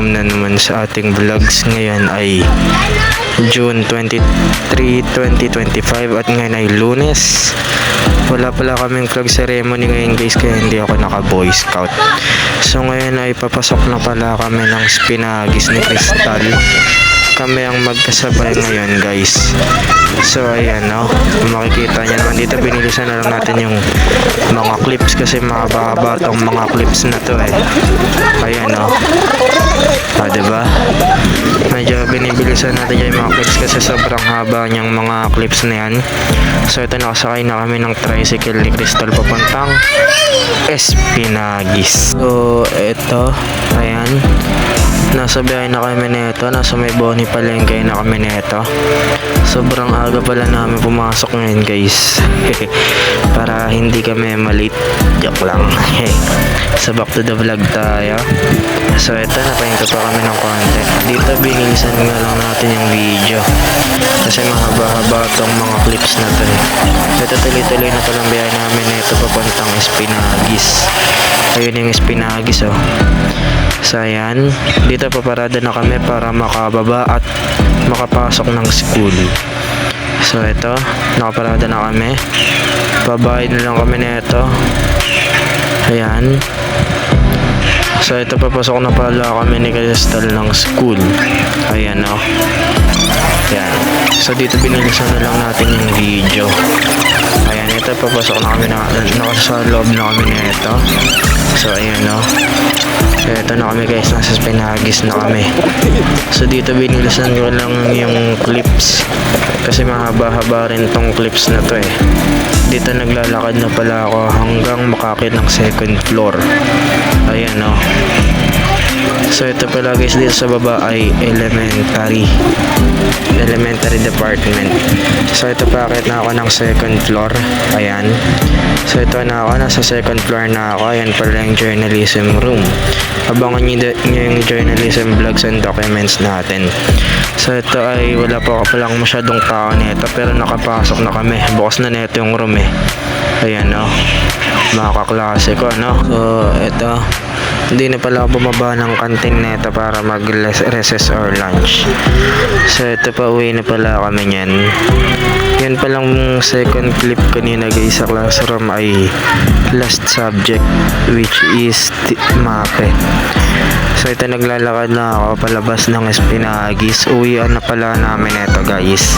welcome na naman sa ating vlogs. Ngayon ay June 23, 2025 at ngayon ay Lunes. Wala pala kaming flag ceremony ngayon guys, kaya hindi ako naka Boy Scout. So ngayon ay papasok na pala kami ng Spinagis ni Crystal. Kami ang magkasabay ngayon guys. So ayan no, makikita nyo naman dito, binilisan na lang natin yung mga clips kasi mahaba-haba tong mga clips na to eh. Ayan no, diba? Medyo binibilisan natin yung mga clips kasi sobrang haba niyang mga clips na yan. So ito, nakasakay na kami ng tricycle ni Crystal papuntang Espinagis. So ito, ayan, nasa biyahe na kami nito, nasa may Boni Palengke na kami nito. Sobrang aga pala namin pumasok ngayon guys. Para hindi kami malate. Joke lang. So back to the vlog tayo. So ito, napahinto pa kami ng konti. Dito binilisan nga lang natin yung video kasi mahaba-haba tong mga clips na to eh. Ito tuloy-tuloy na palang biyahe namin nito papuntang Espinagis. Ayun yung Espinagis oh. So ayan, dito paparada na kami para makababa at makapasok ng school. So ito, nakaparada na kami. Babayad na lang kami nito. Ayan. So ito, papasok na pala kami ni Crystal ng school. Ayan o. Ayan. So dito binilisan na lang natin yung video. Ayan, ito papasok na kami sa loob na kami nito. So ayan o. Ito na kami guys, nasa Spinagis na kami. So dito binilisan ko lang yung clips kasi mahaba-haba rin tong clips na to eh. Dito naglalakad na pala ako hanggang makakit ng second floor. Ayan o. So ito pala guys, dito sa baba ay elementary department. So ito, pakit na ako ng second floor. Ayan. So ito na ako, nasa second floor na ako. Ayan pala yung journalism room. Abangan nyo yung journalism vlogs and documents natin. So ito ay wala pa palang masyadong tao nito, pero nakapasok na kami. Bukas na neto yung room eh. Ayan o. Mga kaklase ko no. So ito, hindi na pala ako bumaba ng kantin nito para mag recess or lunch. So ito, pa uwi na pala kami nyan. Yan palang second clip kanina guys sa classroom ay last subject, which is MAPE. So ito, naglalakad na ako palabas ng Espinagis. Uwian na pala namin ito guys,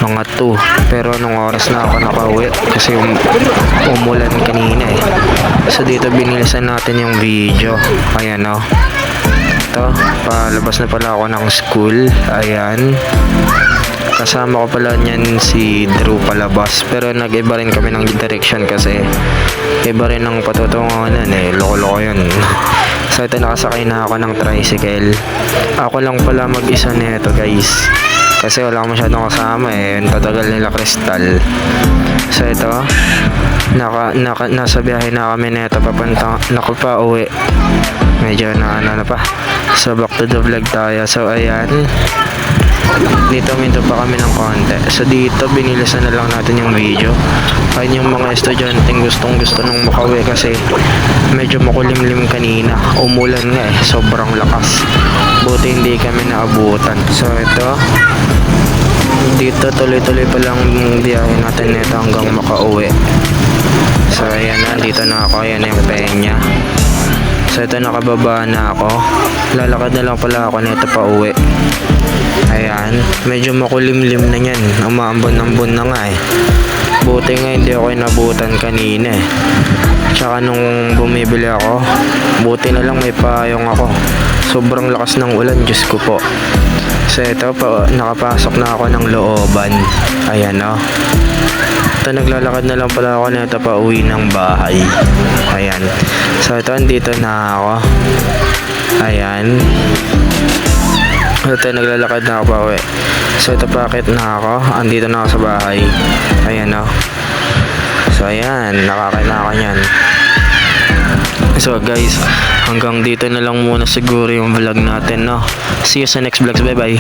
mga 2. Pero anong oras na ako nakauwi kasi umulan kanina eh. So dito binilisan natin yung video. Ayan o. Ito, palabas na pala ako ng school. Ayan. Kasama ko pala niyan si Drew palabas, pero nag-iba rin kami ng direction kasi iba rin ang patutunguhan eh. Loko-loko yun. So ito, nakasakay na ako ng tricycle. Ako lang pala mag-isa nito guys kasi wala akong masyadong kasama eh. Tatagal nila Crystal. So ito, nasa biyahe na kami nito papunta, pa uwi. Medyo na pa. So back to the vlog tayo. So ayan, dito minto pa kami ng konti. So dito binilisan na lang natin yung video. Ayun yung mga estudyanteng gustong gusto nung makauwi kasi medyo makulimlim kanina. Umulan nga eh, sobrang lakas. Buti hindi kami naabutan. So ito, dito tuloy-tuloy pa lang biyahe natin nito hanggang makauwi. So ayan na, dito na ako. Ayan yung penya. So ito, nakababa na ako. Lalakad na lang pala ako nito pa uwi. Ayan, medyo makulimlim na yan. Umaambon-ambon na nga eh. Buti nga hindi ako inabutan kanina eh. Tsaka nung bumibili ako, buti na lang may payong ako. Sobrang lakas ng ulan, Diyos ko po. So ito, nakapasok na ako ng looban. Ayan o. Ito, naglalakad na lang pala ako nito pa uwi ng bahay. Ayan. So ito, andito na ako. Ayan. Ito, naglalakad na ako pa uwi. So ito, pakit na ako. Andito na ako sa bahay. Ayan o. So ayan, nakakita ako nyan. So guys, hanggang dito na lang muna siguro yung vlog natin no. See you sa next vlogs. Bye bye.